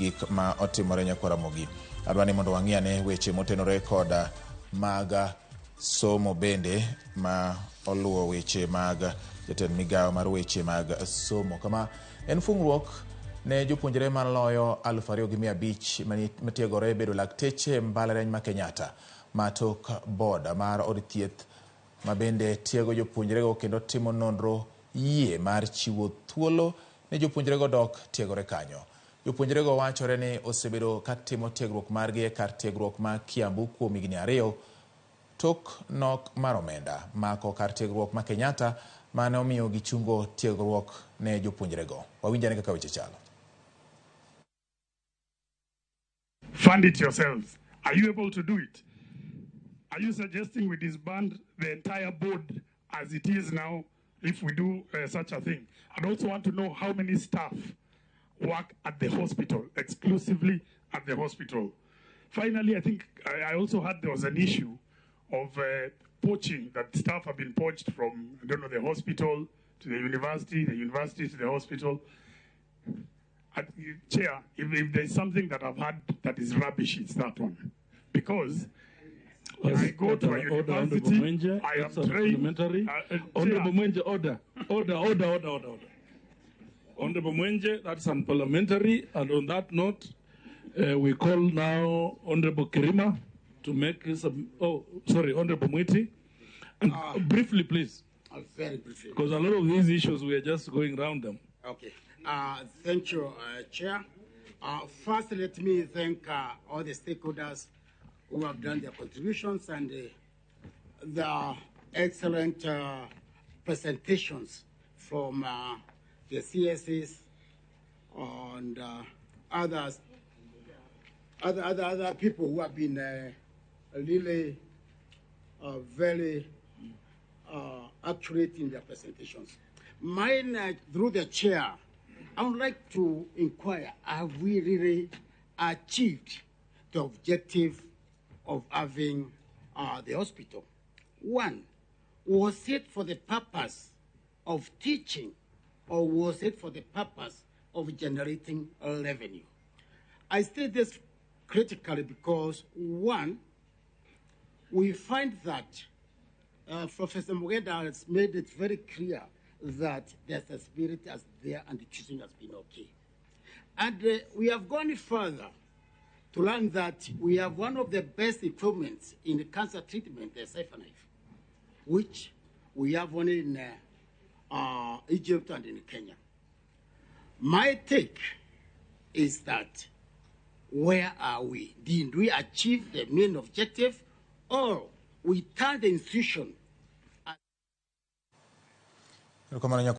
gik ma otimore nyaka Ramogi. Adwani mondo wang'iane weche motenore kod mag somo bende ma oluwo weche mag jatend migawo mar weche mag somo. Kama en fungruok ne jopuonjre maloyo 2,500 matiegore bedo lakteche mbalariany ma Kenyatta matok boda mar od thieth ma bende tiego jopuonjrego kendo timo nonro yie mar chiwo thuolo ne jopuonjrego dok tiegore kanyo. Jopuonjrego wachore ni osebedo katimo tiegruok margi e kar tiegruok ma Kiambu kuom higni 2 tok nok mar omenda mako kar tiegruok ma Kenyatta mane omiyo gichungo tiegruok ne jopuonjrego. Wawinjane kaka weche chalo. Fund it yourselves. Are you able to do it? Are you suggesting we disband the entire board as it is now if we do such a thing? I'd also want to know how many staff work at the hospital, exclusively at the hospital. Finally, I think I also heard there was an issue of poaching, that staff have been poached from, the hospital to the university to the hospital. Chair, if there's something that I've heard that is rubbish, it's that one. Because I go to a university, I am trained. Honorable Mwenje, order. Honorable Mwenje, that's unparliamentary. And on that note, we call now Honorable Kirima to make his, Honorable Mwiti. And briefly, please. Very briefly. Because a lot of these issues, we are just going around them. Okay. Thank you, Chair. First, let me thank all the stakeholders who have done their contributions and the excellent presentations from the CSs and other people who have been really very accurate in their presentations. Mine, through the chair, I would like to inquire, have we really achieved the objective of having the hospital? One, was it for the purpose of teaching or was it for the purpose of generating revenue? I state this critically because, one, we find that Professor Mugenda has made it very clear that there's a spirit as there and the teaching has been okay. And we have gone further to learn that we have one of the best equipments in the cancer treatment, the cipher knife, which we have only in Egypt and in Kenya. My take is that where are we? Did we achieve the main objective or we turn the institution